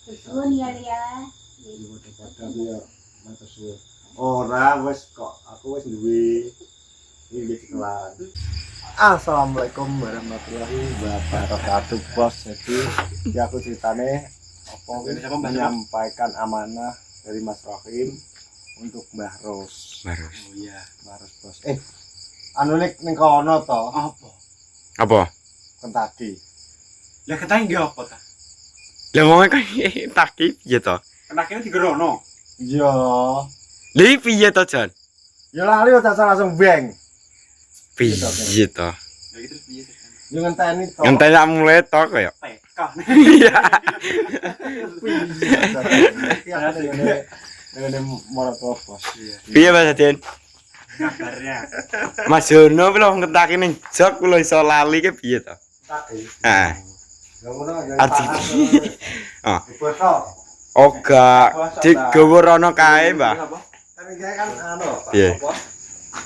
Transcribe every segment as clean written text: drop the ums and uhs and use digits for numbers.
Suwun ya Lia. Tapi ya matur suwun. Ora wis kok aku wis duwe iki iklan. Assalamualaikum warahmatullahi wabarakatuh bos. Jadi aku ceritane menyampaikan amanah dari Mas Rohim untuk Mbah Ros. Mbah Ros. Oh iya, Mbah Ros bos. Anu ning kono to. Apa? Kentucky. Lah Kentucky nggih apa ta? Lah wong kan taki piye to? Kentucky digerono. Iya. Lha piye to, Jan? Ya lali udah langsung beng. Piye to? Ya gitu piye to? Yo ngenteni to. Ngenteni tak mulai to kaya. PK. Iya. Ini mau bos. Piye Mas Jan? Kabarnya. Mas Jono belum ngentaki ning jog kula iso lali ke piye to? Heeh. Yang ngono Adi. Ah. Diposo. Oga digawa rono kae, Mbah. Tapi kae kan anu. Piye?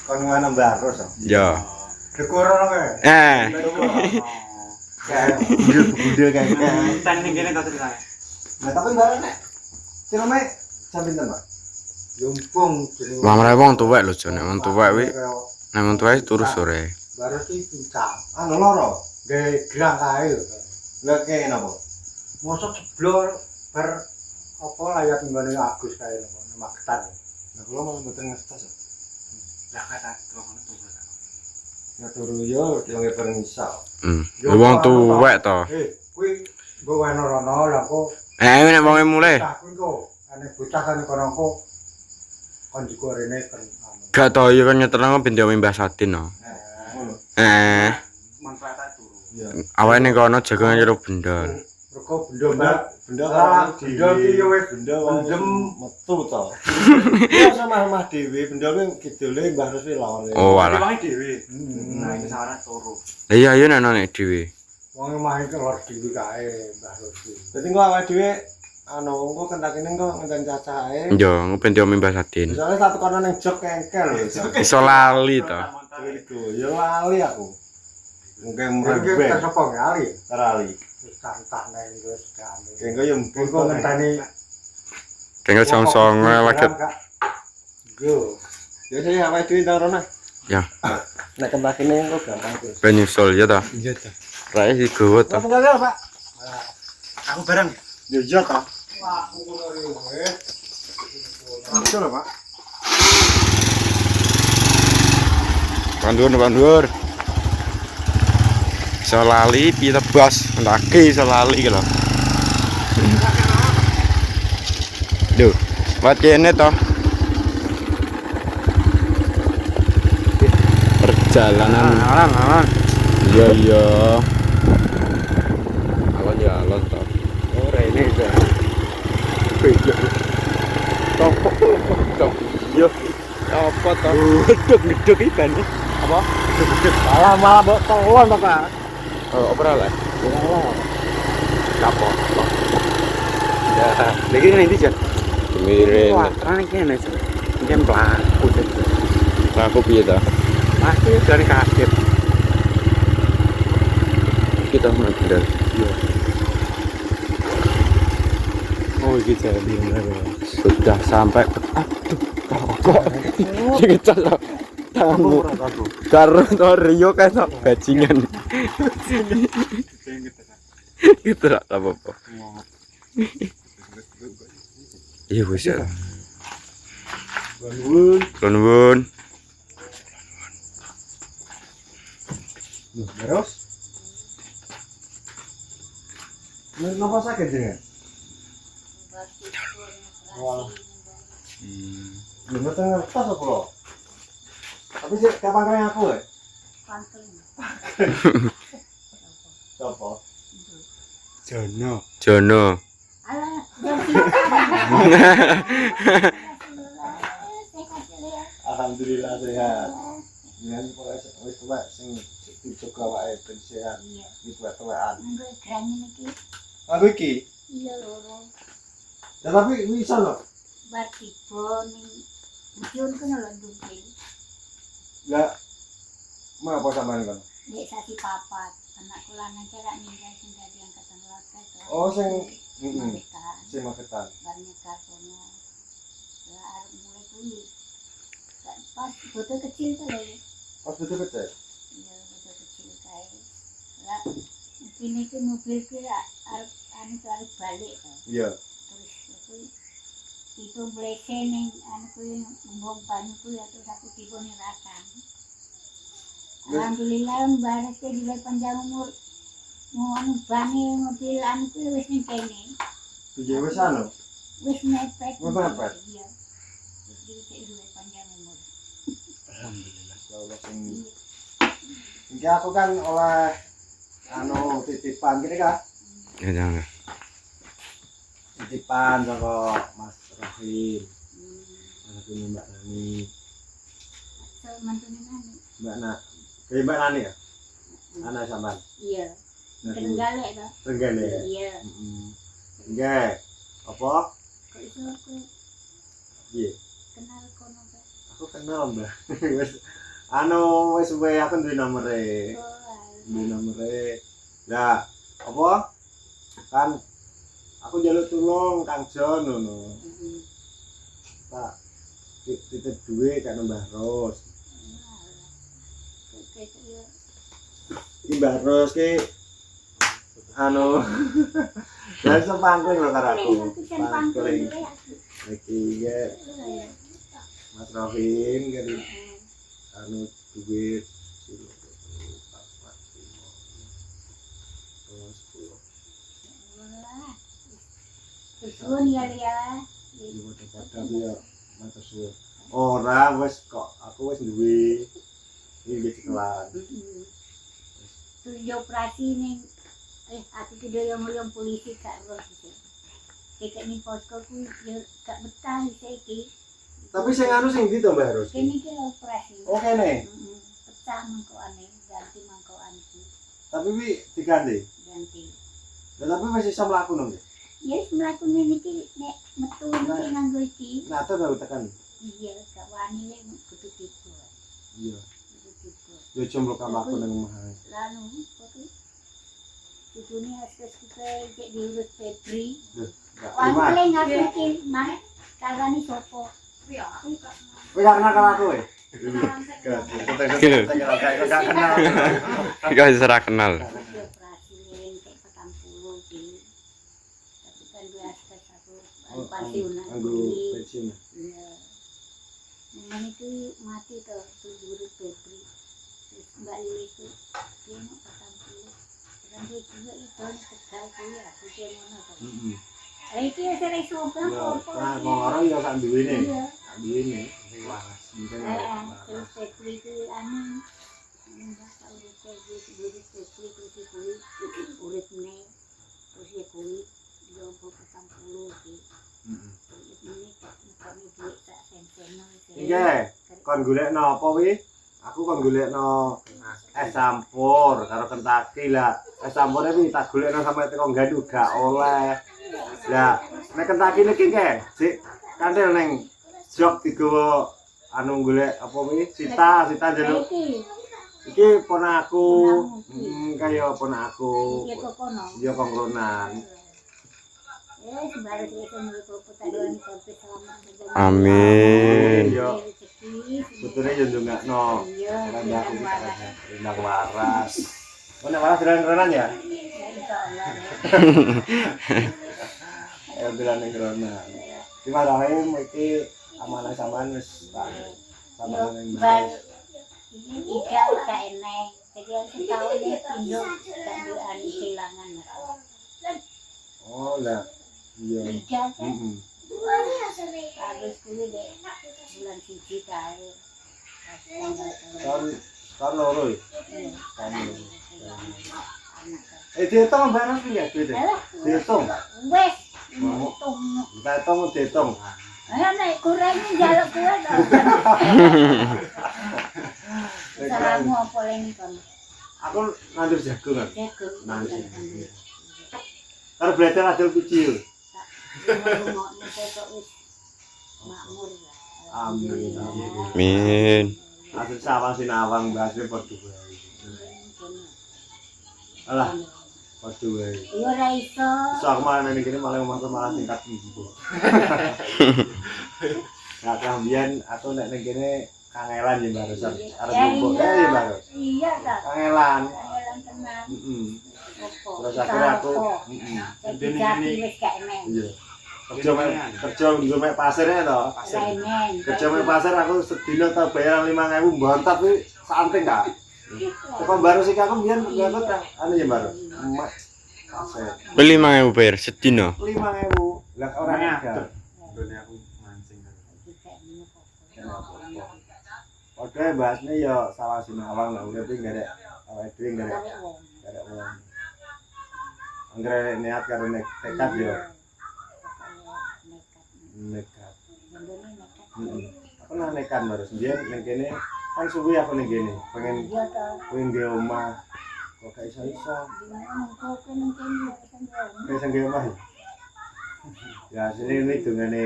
Kon ngono Mbah Ros. Ya. Dikorono kae. Kae budel kae. Teknik kene ta ceritane. Nah, tapi barang nek cilome jam pinten, Pak? Yumpung jeneng. Mamre wong tuwek lho, Jan. Nek wong tuwek kuwi nek wong tuwek turu sore. Baru ki pincang. Anu loro, gawe gerang kae. Lha kene napa? Mosok jeblor bar apa layak nggone Agus kae napa Magetan. Lah kula malah mboten ngestas. Lah kata ngono turu ta. Ya turu yo dianggep permisal. Wong tuwek to. Kuwi nggo rono lha kok Nek wong mulai. aku kok ane bocah kan kono kok kon dikorene kan anu. Gak tau ya kan nyeterno ben diomi Mbah Sadin no. Manfaat turu. Iya. Awake ning kono jagongan karo bendol. Mergo benda ki yo wis benda wendem metu to. Ya sama Mas dhewe benda kuwi kidule Mbah Ros lore. Oh alah. Wangi dhewe. Nah, iki saran turu. Lah iya yo nek dhewe. Wong main ke lor dhewe kae Mbah Ros. Dadi engko awake dhewe anu engko kentakine engko ngenten cacahe. Yo ben diomi Mbah Sadin. Soale satu kono ning jog kengkel lho. Iso lali to. Iku ya lali aku. Mungkin mrembeng. Iki sapa ngali? Rali. Wis kantah nang wis gane. Kengko yo engko ngenteni Kengko song-songe lagi. Yo. Ya saya awake dhewe ndang rono. Ya. Nek kentakine engko gampang terus. Ben nyusul ya to. Iya ta. Rae iki gowo to. Enggak, Pak. Aku bareng. Ya iya ta. Wah, ngono riwe. Betul, Pak. Pandur. Iso lali piye to, Bos? Ndake iso lali iki lho. Duh, buat kene to. Perjalanan alang. Iya. Alon to. Oh, rene iki. Yo. Apa to? Gedug iban. Apa? Malah mbok telon to, Pak. Oh, apa lah? Malah. Kapo. Ya, lagi nanti Jan. Mirin. Wah, terang kene. Iki pelaku. Aku piye to? Pasti dari kaget. Kita mau bendel. Oh, iki jadi bener. Sudah sampai. Aduh, kok. Dikecat loh. Tamu. Karo to Rio kan to bajingan. Gitu lah apa-apa. Iya wis ya. Nuwun. Terus? Napa sakit jenengan? Wah. Lu mboten ngertos apa lho? Tapi sik kapan kaya aku ya? Sopo? Jono. Alah, Alhamdulillah sehat. Yen pokoke wis tuwek sing dijaga wae ben sehat. Iki tuwek-tuwekan. Aku iki. Iya loro. Ya tapi bisa lho. Bar tiba ning museum kono lho ndungke. Ya mau apa sampean kan? Nek sasi papat, anak kula nang cerak ninggal sing dadi angkatan lawas. Oh sing Magetan. Sing Magetan. Banyak kartonya. Lah arep mulai kuwi. Pas foto kecil tuh lho. Pas betul kecil. Iya, foto kecil kae. Lah ini ki mobil ki arep anu arep balik to. Iya. Terus aku itu blese ning anu kuwi ngomong banyu kuwi terus aku dipone rakan. Alhamdulillah baris ke di panjang umur. Mau anu bani mobil anu kuwi wis ning kene. Piye wis anu? Wis mepet. Wis mepet? Iya. Jadi cek panjang umur. Alhamdulillah ya Allah sing. Iki aku kan oleh anu titipan kene kan. Ya jangan. Titipan saka Mas Rahim. Anak Mbak Nani. So mantune anu. Mbak Nani ya? Anak sampean. Iya. Nah, Trenggalek to. Trenggalek. Iya. Nggih. Apa? Kok iso aku Piye? kenal kono Pak? Aku kenal Mbak. Wis anu wis suwe aku duwe nomere. Duwe nomere. Lah, apa? Kan aku njaluk tulung Kang Jon ngono. Tak titip duwe kan Mbah Ros. Iki Mbah Ros ki anu ya sepangkling lho karo aku. Pangkling. Iki ya Mas Rahim kali anu duit Susun ya dia. Ora wis kok aku wis duwe iki cekelan. Terus dia operasi ning aku ki dia yang polisi kak Ros gitu. Kayak ning posko ku yo gak betah saiki. Tapi sing anu sing ndi to Mbak Ros? Kene ki operasi. Oh kene. Pecah mangkoane, ganti mangkoan iki. Tapi wi diganti. Ganti. Lah tapi masih iso mlaku nang. Ya wis mlaku ngene iki nek metu iki nganggo iki. Ngatur baru tekan. Iya, gak wani lek kudu tipu. Iya. Kudu tipu. Yo jomblo kan mlaku nang omah. Lalu kok Judulnya akses kita cek diurut Febri. Wah, paling nggak mungkin, mah kalau nih sopo. Wih, karena kalau aku, Gak bisa kenal. Operasi kayak 40 sih. Tapi kan gue akses aku pensiunan. Pensiun. Iya. Nah, itu mati tuh diurut Febri. Terus Mbak Lili itu dia mau 40. Dan dia juga itu tegal kuliah, aku dia mana tuh. Iki sering sopan apa? Nah, orang ya kan duwene. Iya. Duwene. Terus Febri itu anu. Enggak tahu dia Febri terus urip nih. Terus dia kulit dia umur 40 sih. Ini kami duit tak sen-seno. Iya, kon golekno apa wi? Aku kon golekno es campur karo Kentucky lah. Es campure wi tak golekno sampe teko Gandu gak oleh. Lah, nek Kentucky niki nggih, sik kanthil ning jok digawa anu golek apa wi? Sita njaluk. Iki ponaku. Kaya ponaku. Iya kok kono. Iya kongronan. Sebaru itu menurut pertanyaan sampai selamat. Amin. Yo. Betulnya yo ndongakno. Karena aku rendah waras. Nek waras renan ya? Bilang ning renan. Dimarahin iki amanah sampean wis sama ning ini iga udah enek. Jadi aku tahu dia pindah gak ada kehilangan. Oh lah. Iya. Iga kan. Harus dulu deh bulan suci kae. Tahun loro ya? Dihitung barang piye duite? Dihitung. Wes, hitung. Dihitung. Ayo nek kurang njaluk kuwe to. Salamu apa leni kon? Aku nandur jagung kan. Jagung. Nandur. Karo belajar adol biji. Ngomong-ngomong kok wis makmur lah. Amin. Amin. Asal sawang sinawang bahasnya berdua. Alah, Waduh wae. Iya ora iso. Iso aku malah ning kene malah malah tingkat tinggi kok. Nah, kemudian aku nek ning kene kangelan ya barusan. Arep ngumpul ya baru. Iya ta. Kangelan. Kangelan tenan. Heeh. Opo? Terus akhirnya aku Jadi jati wis gak enek. iya. Kerja nggo mek pasirnya to. Remen. Kerja mek pasir aku sedina tak bayar 5.000 bontot kuwi santing Kak. Kok baru sih aku biyen aku anu ya baru. Emak. Pasir. Beli 5.000 bayar sedino. 5.000. Lah ora ada. Dene aku mancing. Oke, bahasnya ya salah sinawang lah, tapi enggak ada awake dhewe enggak ada wong. Anggere niat karo tekad ya. Nekat. Aku nah nekat baru sendiri ning kene kan suwi aku ning kene pengen di omah kok gak iso-iso wis nang omah ya sini ini dungane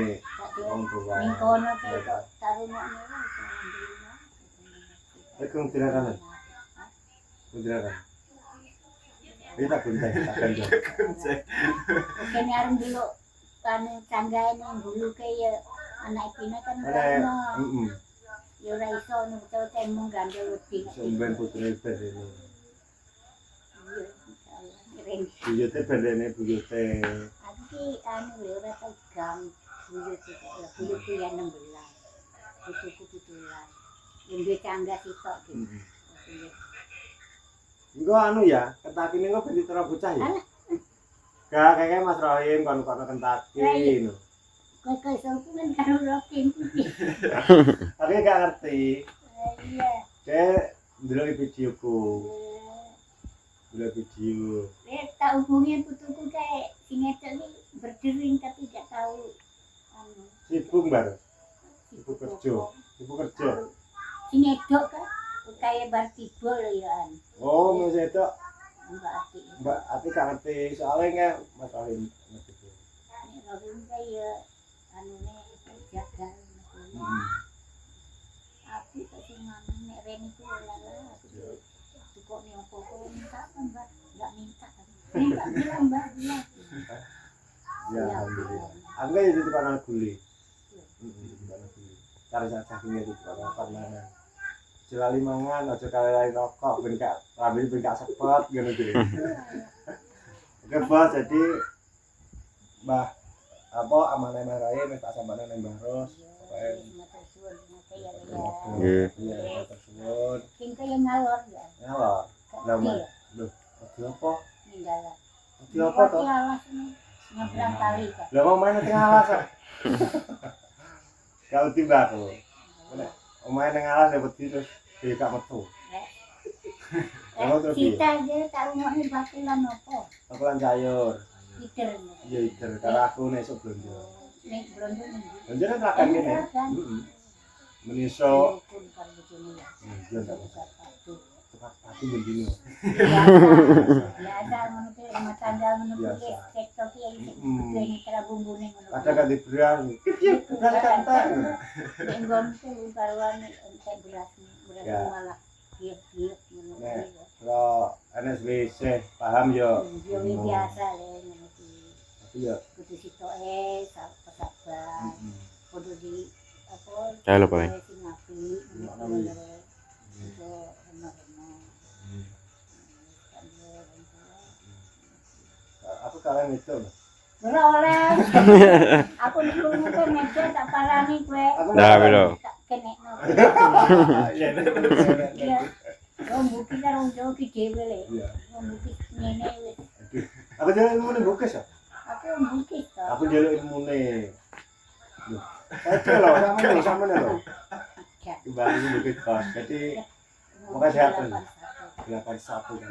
wong tua Ning kono kok tarunokne wis kung tirakan kita kuntai takkan jo kene arep dulu kan canggae ning dulu kaya anak pina kan ana ono. Ya ora iso nek temu gandeng wedi. sampean putrine ben ini Iya, buyute bendene buyute aku ki anu lho ora tegang. Buyute ya 16. Putuku 17. Yang dia cangga sitok gitu. enggak anu ya kentakine kok ben ditera bocah ya gak kayak Mas Rohim kono kentaki no Kok iso kan karo rokin kuwi. aku gak ngerti Iya. kayak ndelok videoku ndelok video Tak hubungin putuku kayak sinetron ini berdering tapi gak tahu anu. sibuk baru sibuk kerja Sinetron kan kayak bar tiba lho ya an. oh mas itu Mbak Ati gak ngerti soalnya kan Mas Rohim ngerti Robin kayak anu jaga. Aku tak sing anu nek Reni ku lala aku kok nih apa minta kan Mbak enggak minta kan. Minta bilang Mbak bilang. ya alhamdulillah aku kan jadi tukang guli cari cacahnya di tukang mana jelali mangan aja kali lain rokok ben gak lambe ben gak sepet ngono kuwi oke bos jadi Mbah apa amanah marai wis tak sambane nang Mbah Ros Nggih. iya tersuwun Sing kaya ngalor ya. ngalor lama lho adi apa Ninggalan. adi apa to Nyebrang kali kan. lha kok main teng alas kalau tiba aku nek omahe nang alas ya wedi terus gak metu Kita aja tahu mau nih batilan apa? aku lan sayur Ider. iya ider karo aku nek esuk blonjo Nek blonjo nih. blonjo kan rakan kene meniso Pun kan begini ya. iya tak Buka patu. tepat pati bendino Biasa ngono ki rumah tangga ngono ki Biasa. TikTok ya iki kira bumbune ngono. ada ganti beras beras kantang Nek nggon ku karuan entek beras Ya. malah giat-giat ngono. Nek. kalau NSWC paham yo Yo biasa le ngono ki. tapi yo Kudu sitoke sabar. Kudu di apa? Ya, lupa, ya. Sing apik, ngono Iya. lho. Iso ono-ono. aku kalian itu Ora oleh. Aku niku ngene meja tak parani kowe. aku Nah, belo. Kenekno. iya Iya. Wong buki karo wong Jawa ki dhewe le. iya Wong buki ngene wis. aku jalan ilmu bukes ya Aku buki to. aku jalan ilmu nih oke loh sama nih loh kembali ke bukit kos jadi Makasih, sehat, Ren. 81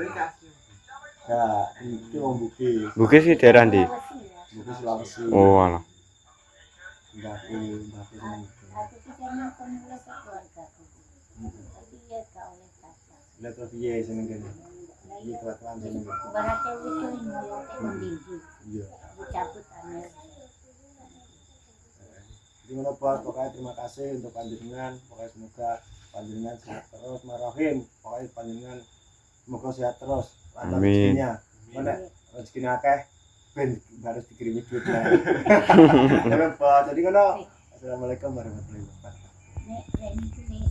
kan ya itu orang bukit Bukit sih daerah ndi? bukit Sulawesi Oh, alah. Mbahku seneng Aku ki jeneng pemula keluargaku. Tapi ya gak oleh kata. lihat terus iya seneng kan Lah ini iya. tuan seneng kan Barate itu ngoyo te mendinggi. iya Cabut aneh. jadi mana bos pokoknya terima kasih untuk panjenengan pokoknya semoga panjenengan sehat terus marahim pokoknya panjenengan semoga sehat terus lancar Amin. rezekinya mana rezekine akeh ben harus dikirimi duit lah. Jadi ngono. Assalamualaikum warahmatullahi wabarakatuh. Nek Reni itu nih